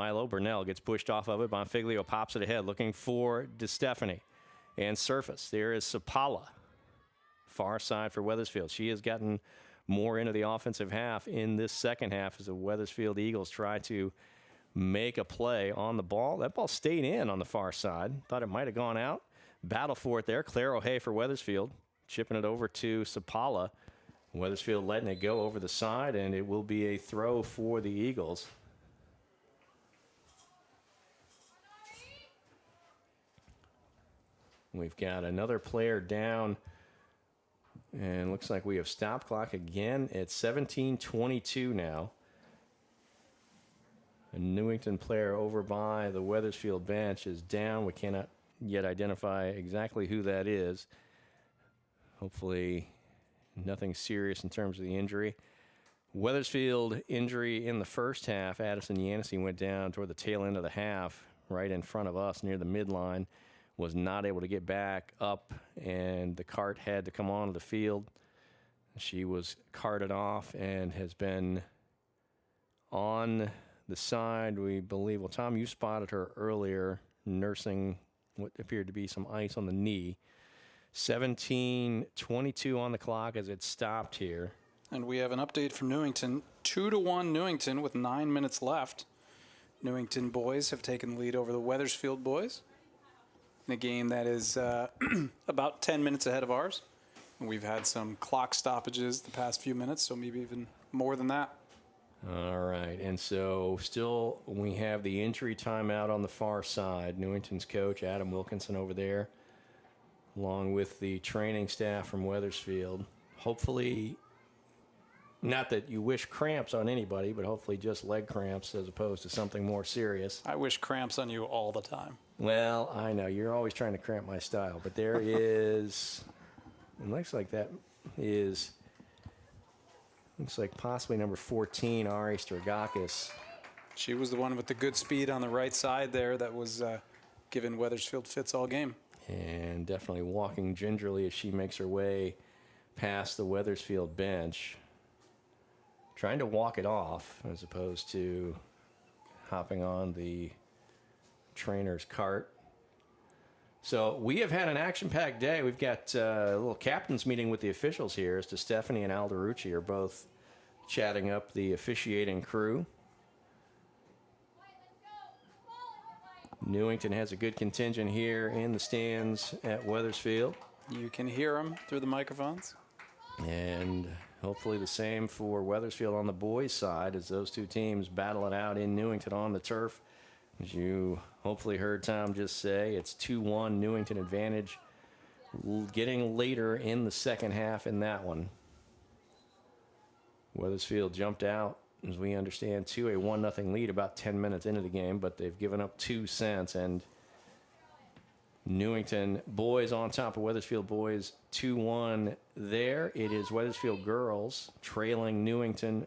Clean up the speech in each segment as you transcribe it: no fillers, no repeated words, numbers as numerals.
Milo. Burnell gets pushed off of it. Bonfiglio pops it ahead, looking for DeStefani. And surface. There is Sapala. Far side for Wethersfield. She has gotten more into the offensive half in this second half as the Wethersfield Eagles try to make a play on the ball. That ball stayed in on the far side. Thought it might have gone out. Battle for it there. Claire O'Hay for Wethersfield. Chipping it over to Sapala. Wethersfield letting it go over the side, and it will be a throw for the Eagles. We've got another player down, and looks like we have stop clock again at 17:22 now. A Newington player over by the Wethersfield bench is down. We cannot yet identify exactly who that is. Hopefully nothing serious in terms of the injury. Wethersfield injury in the first half. Addison Yancey went down toward the tail end of the half, right in front of us near the midline. Was not able to get back up, and the cart had to come onto the field. She was carted off and has been on the side, we believe. Well, Tom, you spotted her earlier nursing what appeared to be some ice on the knee. 17:22 on the clock as it stopped here. And we have an update from Newington. 2-1 Newington with 9 minutes left. Newington boys have taken the lead over the Wethersfield boys in a game that is about 10 minutes ahead of ours. And we've had some clock stoppages the past few minutes, so maybe even more than that. All right, and so still we have the injury timeout on the far side. Newington's coach, Adam Wilkinson, over there, along with the training staff from Wethersfield. Hopefully, not that you wish cramps on anybody, but hopefully just leg cramps as opposed to something more serious. I wish cramps on you all the time. Well, I know. You're always trying to cramp my style, but there is, it looks like that is, looks like possibly number 14, Ari Stragakis. She was the one with the good speed on the right side there that was giving Wethersfield fits all game. And definitely walking gingerly as she makes her way past the Wethersfield bench. Trying to walk it off as opposed to hopping on the trainer's cart. So we have had an action-packed day. We've got a little captain's meeting with the officials here as Stephanie and Alderucci are both chatting up the officiating crew. Newington has a good contingent here in the stands at Wethersfield. You can hear them through the microphones. And hopefully the same for Wethersfield on the boys' side as those two teams battle it out in Newington on the turf. As you hopefully heard Tom just say, it's 2-1 Newington advantage getting later in the second half in that one. Wethersfield jumped out, as we understand, to a 1-0 lead about 10 minutes into the game, but they've given up 2 since, and Newington boys on top of Wethersfield boys 2-1 there. It is Wethersfield girls trailing Newington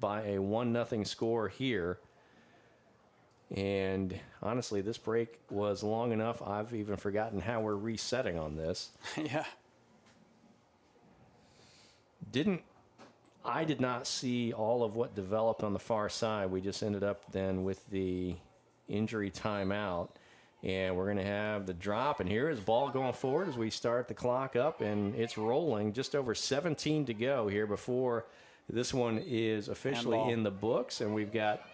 by a 1-0 score here. And honestly, this break was long enough, I've even forgotten how we're resetting on this. Yeah. I did not see all of what developed on the far side. We just ended up then with the injury timeout. And we're going to have the drop. And here is ball going forward as we start the clock up. And it's rolling. Just over 17 to go here before this one is officially handball in the books. And we've got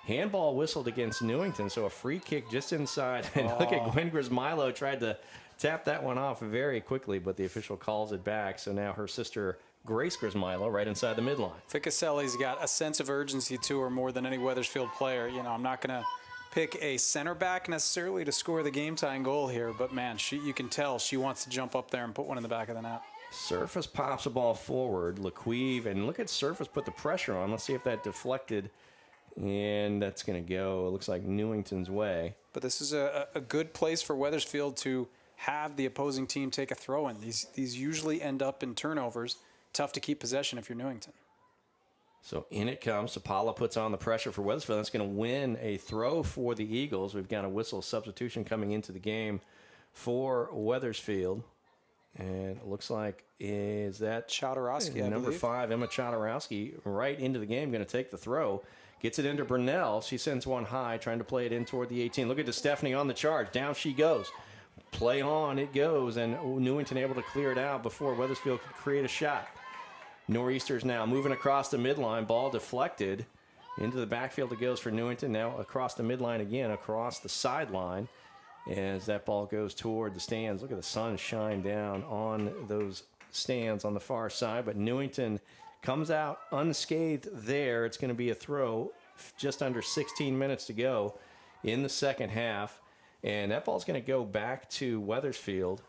handball whistled against Newington. So a free kick just inside. And look at Gwen Grismilo tried to tap that one off very quickly. But the official calls it back. So now her sister Grace Grismilo right inside the midline. Ficaselli's got a sense of urgency to her more than any Wethersfield player. You know, I'm not going to pick a center back necessarily to score the game-tying goal here, but man, you can tell she wants to jump up there and put one in the back of the net. Surface pops the ball forward. LaQueve, and look at Surface put the pressure on. Let's see if that deflected, and that's going to go, it looks like, Newington's way. But this is a good place for Wethersfield to have the opposing team take a throw-in. These usually end up in turnovers. Tough to keep possession if you're Newington. So in it comes. Sapala puts on the pressure for Wethersfield. That's going to win a throw for the Eagles. We've got a whistle substitution coming into the game for Wethersfield. And it looks like, is that Chodorowski, number 5, Emma Chodorowski, right into the game, going to take the throw. Gets it into Brunell. She sends one high, trying to play it in toward the 18. Look at DeStefani on the charge. Down she goes. Play on, it goes, and Newington able to clear it out before Wethersfield could create a shot. Nor'easters now moving across the midline. Ball deflected into the backfield. It goes for Newington. Now across the midline again, across the sideline, as that ball goes toward the stands. Look at the sun shine down on those stands on the far side, but Newington comes out unscathed there. It's going to be a throw, just under 16 minutes to go in the second half. And that ball's going to go back to Wethersfield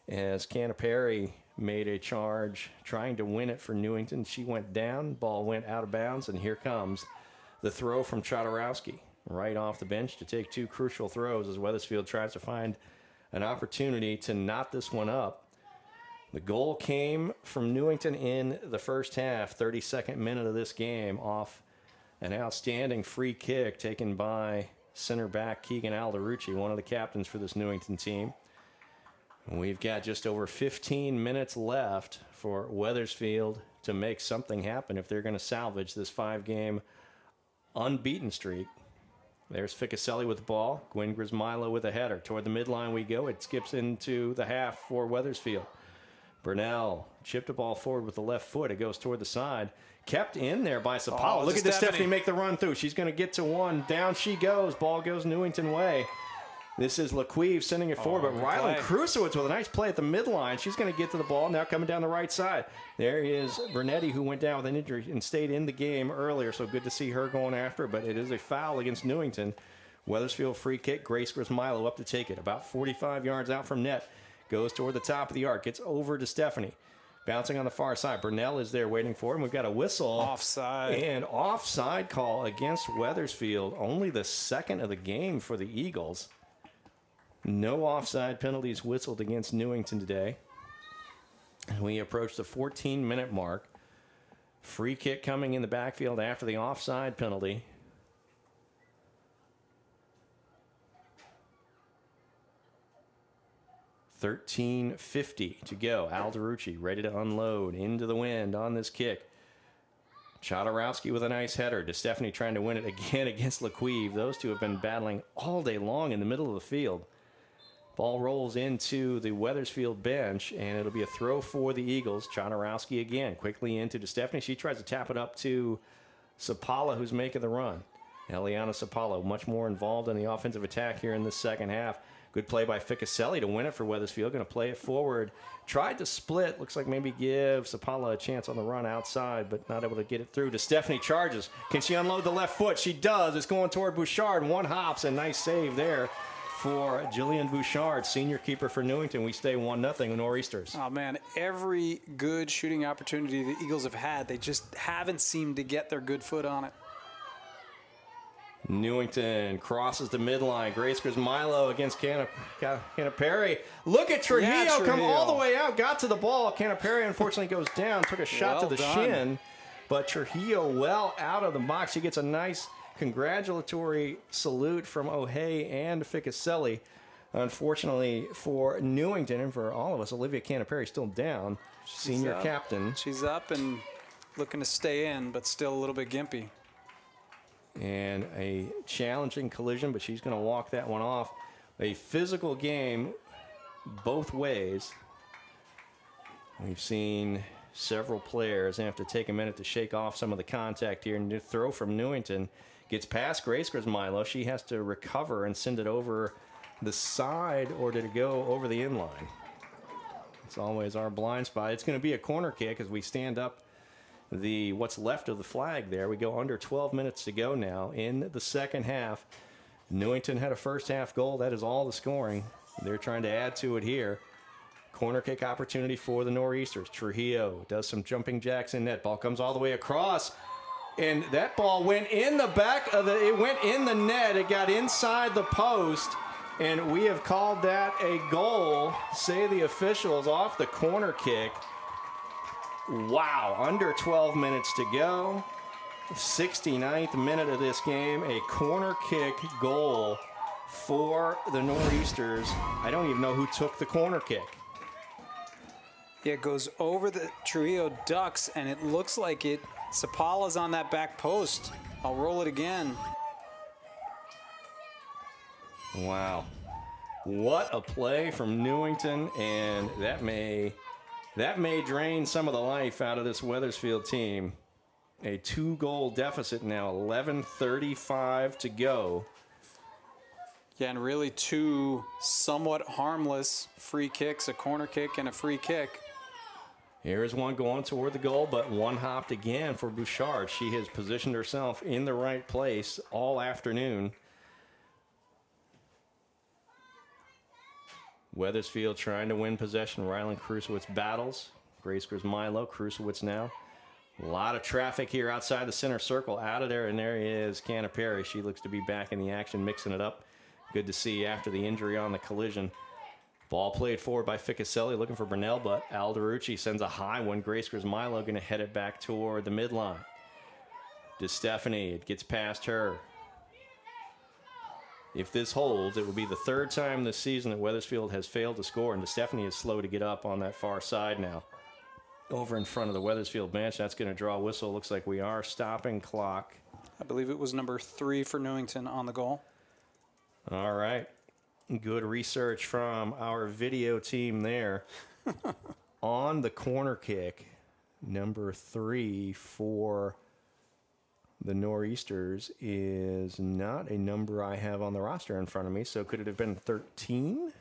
as Canterbury made a charge trying to win it for Newington. She went down, ball went out of bounds, and here comes the throw from Chodorowski right off the bench to take two crucial throws as Wethersfield tries to find an opportunity to knot this one up. The goal came from Newington in the first half, 32nd minute of this game, off an outstanding free kick taken by center back Keegan Alderucci, one of the captains for this Newington team. We've got just over 15 minutes left for Wethersfield to make something happen if they're going to salvage this 5-game unbeaten streak. There's Ficaselli with the ball. Gwen Grismilo with a header. Toward the midline we go. It skips into the half for Wethersfield. Burnell chipped the ball forward with the left foot. It goes toward the side. Kept in there by Sapala. Look at DeStefani make the run through. She's going to get to one. Down she goes. Ball goes Newington way. This is LaQueve sending it forward, but Rylan Krusowitz with a nice play at the midline. She's going to get to the ball now coming down the right side. There is Bernetti, who went down with an injury and stayed in the game earlier, so good to see her going after it, but it is a foul against Newington. Wethersfield free kick. Grace Grismilo up to take it. About 45 yards out from net. Goes toward the top of the arc. Gets over to Stephanie. Bouncing on the far side. Burnell is there waiting for him. We've got a whistle. Offside. And offside call against Wethersfield. Only the second of the game for the Eagles. No offside penalties whistled against Newington today. And we approach the 14-minute mark. Free kick coming in the backfield after the offside penalty. $13.50 to go. Alderucci ready to unload into the wind on this kick. Chodorowski with a nice header. DeStefani trying to win it again against LaQueve. Those two have been battling all day long in the middle of the field. Ball rolls into the Wethersfield bench, and it'll be a throw for the Eagles. Chodorowski again, quickly into DeStefani. She tries to tap it up to Sapala, who's making the run. Eliana Sapala, much more involved in the offensive attack here in the second half. Good play by Ficaselli to win it for Wethersfield. Going to play it forward. Tried to split. Looks like maybe give Sapala a chance on the run outside, but not able to get it through. DeStefani charges. Can she unload the left foot? She does. It's going toward Bouchard. One hops, and nice save there for Jillian Bouchard, senior keeper for Newington. We stay 1-0 Nor'easters. Oh, man, every good shooting opportunity the Eagles have had, they just haven't seemed to get their good foot on it. Newington crosses the midline. Grace Grismilo against Canterbury. Look at Trujillo come all the way out. Got to the ball. Canterbury unfortunately goes down. Took a shot to the shin. But Trujillo well out of the box. He gets a nice congratulatory salute from O'Hay and Ficaselli. Unfortunately for Newington and for all of us, Olivia Canterbury still down. Senior captain. She's up and looking to stay in, but still a little bit gimpy. And a challenging collision, but she's going to walk that one off. A physical game both ways. We've seen several players have to take a minute to shake off some of the contact here. And the throw from Newington gets past Grace Grismilo. She has to recover and send it over the side, or did it go over the inline? It's always our blind spot. It's going to be a corner kick as we stand up what's left of the flag there. We go under 12 minutes to go now in the second half. Newington had a first half goal. That is all the scoring. They're trying to add to it here. Corner kick opportunity for the Nor'easters. Trujillo does some jumping jacks in net. Ball comes all the way across. And that ball went in the back of it went in the net. It got inside the post. And we have called that a goal, say the officials, off the corner kick. Wow, under 12 minutes to go. 69th minute of this game, a corner kick goal for the Nor'easters. I don't even know who took the corner kick. Yeah, it goes over the Trujillo Ducks, and it looks like it Sapala's on that back post. I'll roll it again. Wow. What a play from Newington, and that may drain some of the life out of this Wethersfield team. A 2-goal deficit now, 11:35 to go. Yeah, and really two somewhat harmless free kicks, a corner kick and a free kick. Here's one going toward the goal, but one hopped again for Bouchard. She has positioned herself in the right place all afternoon. Wethersfield trying to win possession. Ryland Krusowitz battles. Gracekers Milo. Krusowitz now. A lot of traffic here outside the center circle. Out of there, and there is Canaperi. She looks to be back in the action, mixing it up. Good to see after the injury on the collision. Ball played forward by Ficaselli, looking for Brunel, but Alderucci sends a high one. Gracekers Milo going to head it back toward the midline. DeStefani, it gets past her. If this holds, it will be the third time this season that Wethersfield has failed to score, and DeStefani is slow to get up on that far side now. Over in front of the Wethersfield bench, that's going to draw a whistle. Looks like we are stopping clock. I believe it was number 3 for Newington on the goal. All right. Good research from our video team there. On the corner kick, number 3 for the Nor'easters is not a number I have on the roster in front of me, so could it have been 13?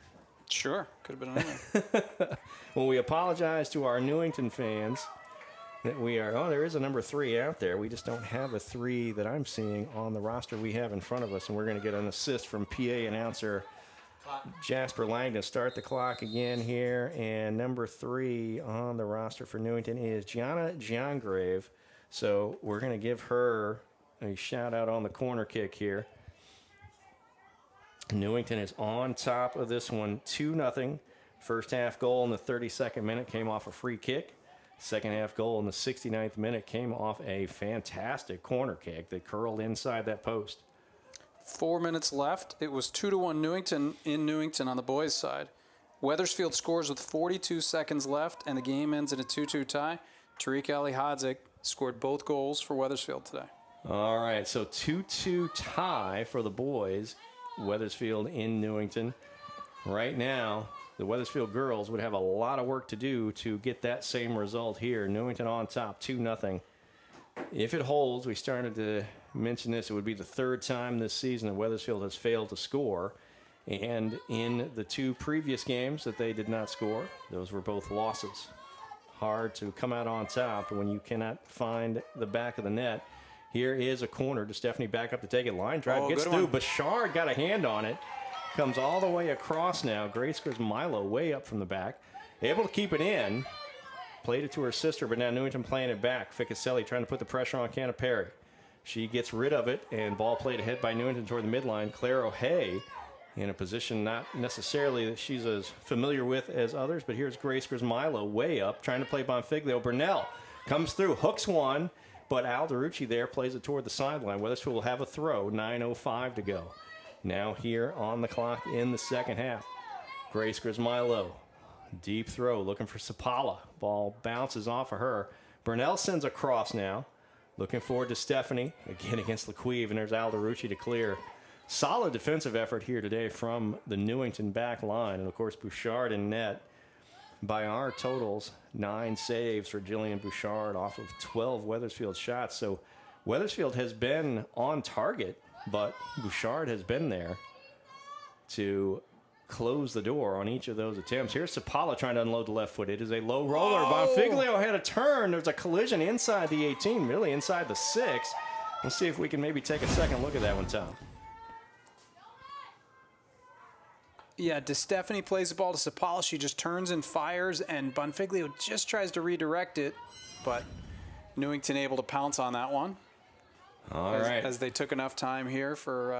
Sure, could have been anything. Well, we apologize to our Newington fans that we are, there is a number 3 out there. We just don't have a 3 that I'm seeing on the roster we have in front of us, and we're going to get an assist from PA announcer Jasper Lang to start the clock again here. And number 3 on the roster for Newington is Gianna Giangrave. So we're going to give her a shout out on the corner kick here. Newington is on top of this one, 2-0. First half goal in the 32nd minute came off a free kick. Second half goal in the 69th minute came off a fantastic corner kick that curled inside that post. 4 minutes left. It was 2-1 Newington in Newington on the boys' side. Wethersfield scores with 42 seconds left, and the game ends in a 2-2 tie. Tariq Ali Hadzik scored both goals for Wethersfield today. All right, so 2-2 tie for the boys. Wethersfield in Newington. Right now, the Wethersfield girls would have a lot of work to do to get that same result here. Newington on top, 2-0. If it holds, we started to mention this, it would be the third time this season that Wethersfield has failed to score. And in the 2 previous games that they did not score, those were both losses. Hard to come out on top when you cannot find the back of the net. Here is a corner to Stephanie back up to take it. Line drive gets through. Bouchard got a hand on it. Comes all the way across now. Gracekers Milo way up from the back. Able to keep it in. Played it to her sister, but now Newington playing it back. Ficaselli trying to put the pressure on Canaperi. She gets rid of it, and ball played ahead by Newington toward the midline. Claire O'Hay in a position not necessarily that she's as familiar with as others, but here's Gracekers Milo way up, trying to play Bonfiglio. Brunel comes through, hooks one, but Alderucci there plays it toward the sideline. Wethersfield will have a throw, 9:05 to go. Now here on the clock in the second half. Gracekers Milo, deep throw, looking for Sapala. Ball bounces off of her. Brunel sends a cross now, looking forward to Stephanie, again against Laquive, and there's Alderucci to clear. Solid defensive effort here today from the Newington back line. And, of course, Bouchard in net. By our totals, 9 saves for Jillian Bouchard off of 12 Wethersfield shots. So Wethersfield has been on target, but Bouchard has been there to close the door on each of those attempts. Here's Sapala trying to unload the left foot. It is a low roller. Bonfiglio had a turn. There's a collision inside the 18, really inside the 6. Let's see if we can maybe take a second look at that one, Tom. Yeah, DeStefani plays the ball to Sapala. She just turns and fires, and Bonfiglio just tries to redirect it, but Newington able to pounce on that one. All right. As they took enough time here for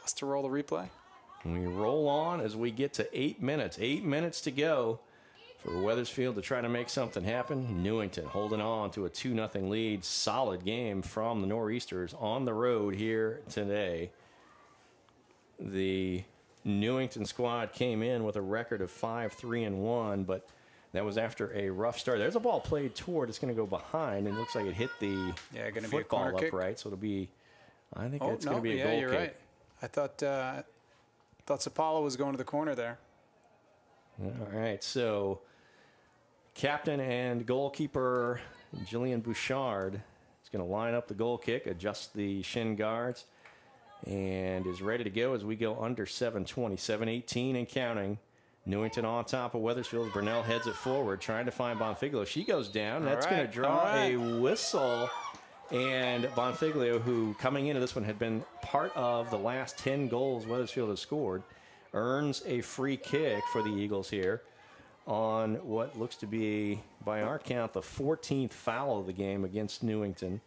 us to roll the replay. We roll on as we get to 8 minutes. 8 minutes to go for Wethersfield to try to make something happen. Newington holding on to a 2-0 lead. Solid game from the Nor'easters on the road here today. The Newington squad came in with a record of 5-3-1, but That was after a rough start. There's a ball played toward. It's going to go behind, and it looks like it hit the going to be a football corner kick. upright. So it'll be, I think Oh, it's no, going to be a yeah, goal you're kick. right. I thought Sapala was going to the corner there. All right, so captain and goalkeeper Jillian Bouchard is going to line up the goal kick, adjust the shin guards, and is ready to go as we go under 7:20, 7:18 and counting. Newington on top of Wethersfield. Burnell heads it forward, trying to find Bonfiglio. She goes down. That's going to draw a whistle. And Bonfiglio, who coming into this one had been part of the last 10 goals Wethersfield has scored, earns a free kick for the Eagles here on what looks to be, by our count, the 14th foul of the game against Newington.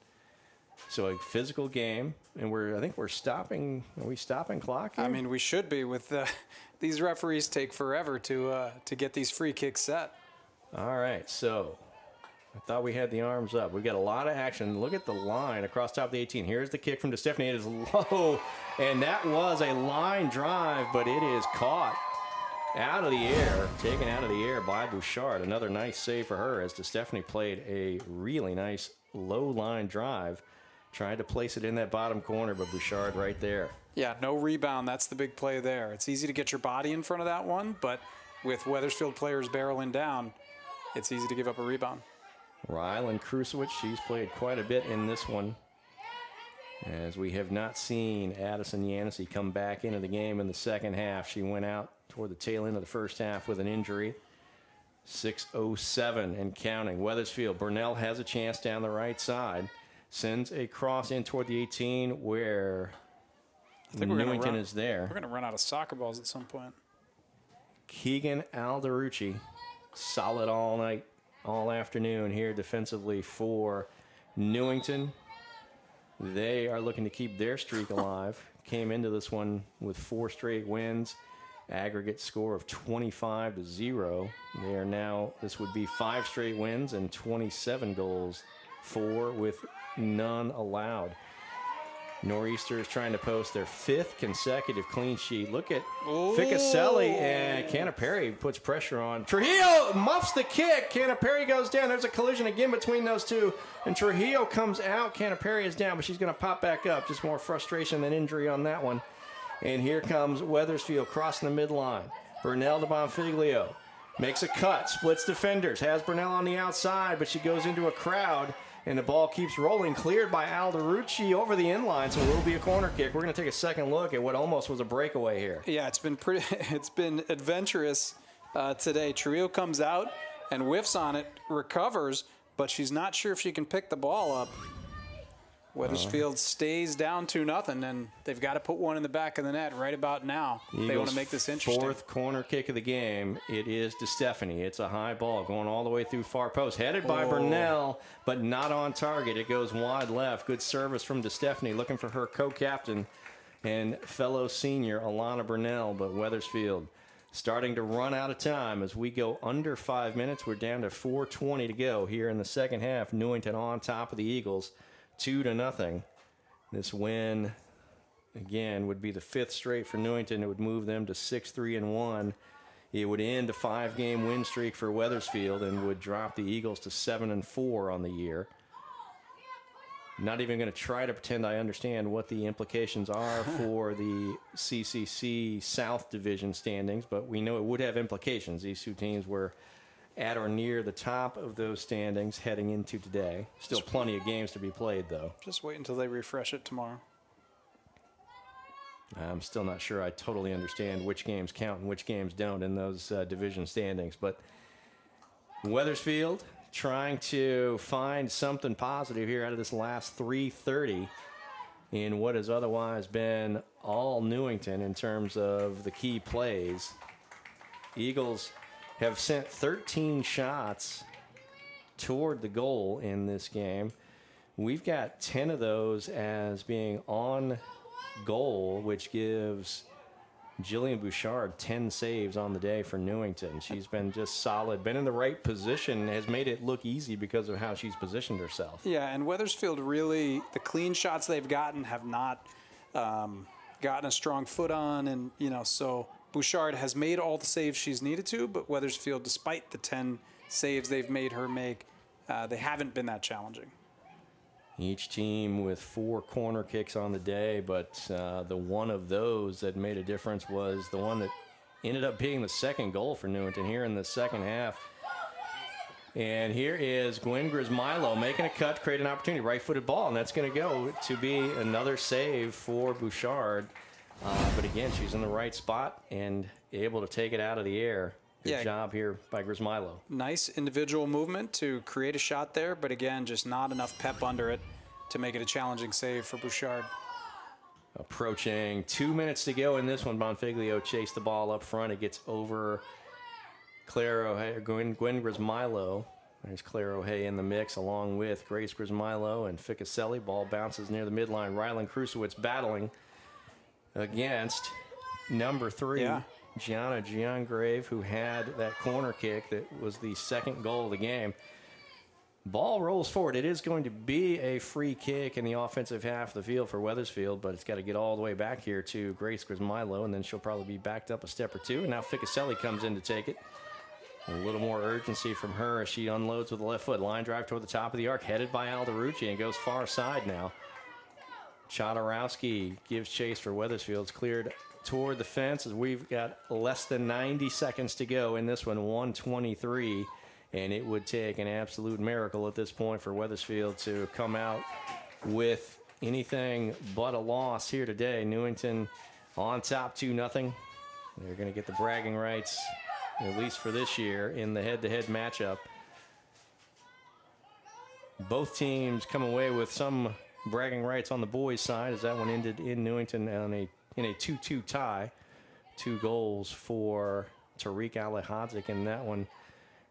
So a physical game, and I think we're stopping. Are we stopping clock here? I mean, we should be with these referees take forever to get these free kicks set. All right, so I thought we had the arms up. We got a lot of action. Look at the line across top of the 18. Here's the kick from DeStefani. It is low, and that was a line drive, but it is caught out of the air, taken out of the air by Bouchard. Another nice save for her as DeStefani played a really nice low line drive. Tried to place it in that bottom corner, but Bouchard right there. Yeah, no rebound. That's the big play there. It's easy to get your body in front of that one, but with Wethersfield players barreling down, it's easy to give up a rebound. Rylan Krusewicz, she's played quite a bit in this one, as we have not seen Addison Yancey come back into the game in the second half. She went out toward the tail end of the first half with an injury. 6:07 and counting. Wethersfield, Burnell has a chance down the right side. Sends a cross in toward the 18 where Newington is there. We're going to run out of soccer balls at some point. Keegan Alderucci, solid all night, all afternoon here defensively for Newington. They are looking to keep their streak alive. Came into this one with 4 straight wins. Aggregate score of 25-0. They are now, this would be 5 straight wins and 27 goals, 4 with none allowed. Nor'easters trying to post their 5th consecutive clean sheet. Look at Ficcaselli, and Canaperi puts pressure on. Trujillo muffs the kick. Canaperi goes down. There's a collision again between those two, and Trujillo comes out. Canaperi is down, but she's going to pop back up. Just more frustration than injury on that one. And here comes Wethersfield crossing the midline. Burnell to Bonfiglio. Makes a cut, splits defenders, has Burnell on the outside, but she goes into a crowd, and the ball keeps rolling, cleared by Alderucci over the inline, so it will be a corner kick. We're going to take a second look at what almost was a breakaway here. Yeah, it's been adventurous today. Trujillo comes out and whiffs on it, recovers, but she's not sure if she can pick the ball up. Wethersfield stays down 2-0, and they've got to put one in the back of the net right about now. They want to make this interesting. 4th corner kick of the game. It is DeStefani. It's a high ball going all the way through far post. Headed by Burnell, but not on target. It goes wide left. Good service from DeStefani, looking for her co-captain and fellow senior, Alana Burnell, but Wethersfield starting to run out of time as we go under 5 minutes. We're down to 4:20 to go here in the second half. Newington on top of the Eagles. 2-0. This win, again, would be the 5th straight for Newington. It would move them to 6-3-1. It would end a 5-game win streak for Wethersfield and would drop the Eagles to 7-4 on the year. Not even going to try to pretend I understand what the implications are for the CCC South Division standings, but we know it would have implications. These two teams were at or near the top of those standings heading into today. Still plenty of games to be played, though. Just wait until they refresh it tomorrow. I'm still not sure I totally understand which games count and which games don't in those division standings. But Wethersfield trying to find something positive here out of this last 3:30 in what has otherwise been all Newington in terms of the key plays. Eagles have sent 13 shots toward the goal in this game. We've got 10 of those as being on goal, which gives Jillian Bouchard 10 saves on the day for Newington. She's been just solid, been in the right position, has made it look easy because of how she's positioned herself. Yeah, and Wethersfield really, the clean shots they've gotten have not gotten a strong foot on, and, so Bouchard has made all the saves she's needed to, but Wethersfield, despite the 10 saves they've made her make, they haven't been that challenging. Each team with 4 corner kicks on the day, but the one of those that made a difference was the one that ended up being the second goal for Newington here in the second half. And here is Gwen Grismilo making a cut, create an opportunity, right-footed ball, and that's going to go to be another save for Bouchard. But again, she's in the right spot and able to take it out of the air. Good job here by Grismilo. Nice individual movement to create a shot there, but again, just not enough pep under it to make it a challenging save for Bouchard. Approaching 2 minutes to go in this one. Bonfiglio chased the ball up front. It gets over Claire O'Hay, Gwen Grismilo. There's Claire O'Hay in the mix along with Grace Grismilo and Ficaselli. Ball bounces near the midline. Rylan Krusowitz battling against number 3. Gianna Giangrave, who had that corner kick that was the second goal of the game. Ball rolls forward. It is going to be a free kick in the offensive half of the field for Wethersfield, but it's got to get all the way back here to Grace Grismilo, and then she'll probably be backed up a step or two. And now Ficaselli comes in to take it. A little more urgency from her as she unloads with the left foot. Line drive toward the top of the arc, headed by Alderucci, and goes far side now. Chodorowski gives chase for Wethersfield. It's cleared toward the fence as we've got less than 90 seconds to go in this one, 1:23, and it would take an absolute miracle at this point for Wethersfield to come out with anything but a loss here today. Newington on top 2-0. They're going to get the bragging rights, at least for this year, in the head-to-head matchup. Both teams come away with some bragging rights on the boys' side as that one ended in Newington in a 2-2 tie. 2 goals for Tariq Alihadzik in that one,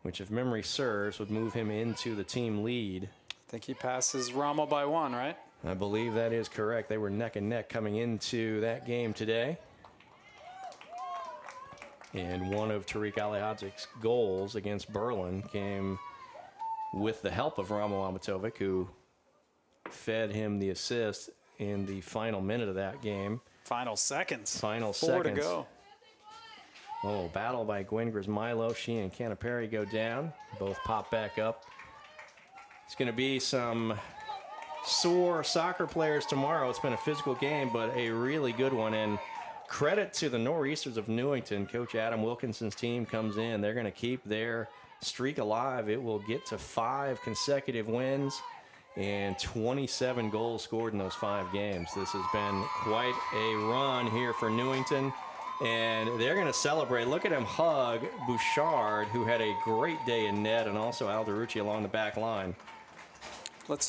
which, if memory serves, would move him into the team lead. I think he passes Ramo by 1, right? I believe that is correct. They were neck and neck coming into that game today. And one of Tariq Alihadzik's goals against Berlin came with the help of Ramo Amatovic, who fed him the assist in the final minute of that game. Final seconds. Final 4 seconds. to go. Oh, battle by Gwen Grismilo. She and Canapari go down. Both pop back up. It's going to be some sore soccer players tomorrow. It's been a physical game, but a really good one. And credit to the Nor'easters of Newington. Coach Adam Wilkinson's team comes in. They're going to keep their streak alive. It will get to 5 consecutive wins and 27 goals scored in those 5 games. This has been quite a run here for Newington, and they're going to celebrate. Look at him hug Bouchard, who had a great day in net, and also Alderucci along the back line. Let's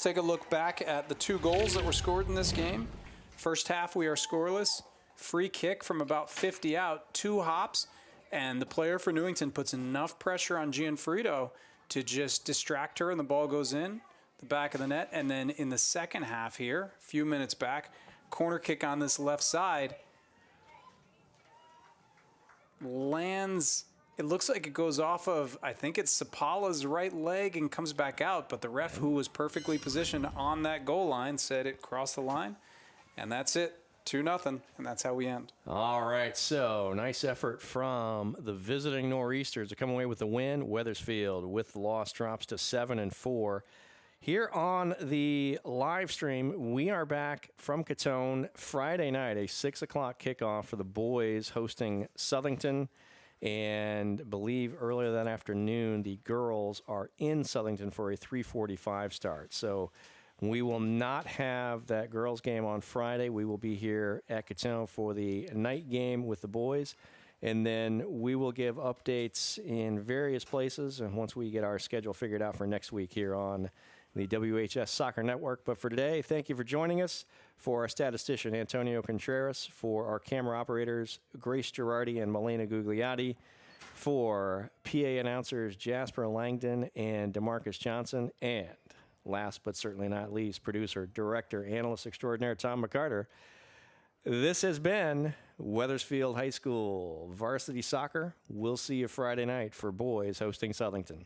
take a look back at the 2 goals that were scored in this game. First half, we are scoreless. Free kick from about 50 out, 2 hops, and the player for Newington puts enough pressure on Gianfrido to just distract her, and the ball goes in the back of the net. And then in the second half here, a few minutes back, corner kick on this left side lands. It looks like it goes off of, I think it's Sapala's right leg and comes back out, but the ref, who was perfectly positioned on that goal line, said it crossed the line, and that's it. 2-0, and that's how we end. All right, so nice effort from the visiting Nor'easters to come away with the win. Wethersfield, with the loss, drops to 7-4. Here on the live stream, we are back from Catone Friday night, a 6 o'clock kickoff for the boys hosting Southington. And believe earlier that afternoon, the girls are in Southington for a 3:45 start. So we will not have that girls game on Friday. We will be here at Catone for the night game with the boys. And then we will give updates in various places. And once we get our schedule figured out for next week here on the WHS Soccer Network. But for today, thank you for joining us. For our statistician, Antonio Contreras. For our camera operators, Grace Girardi and Malena Gugliotti. For PA announcers, Jasper Langdon and DeMarcus Johnson. And last but certainly not least, producer, director, analyst extraordinaire, Tom McCarter. This has been Wethersfield High School Varsity Soccer. We'll see you Friday night for boys hosting Southington.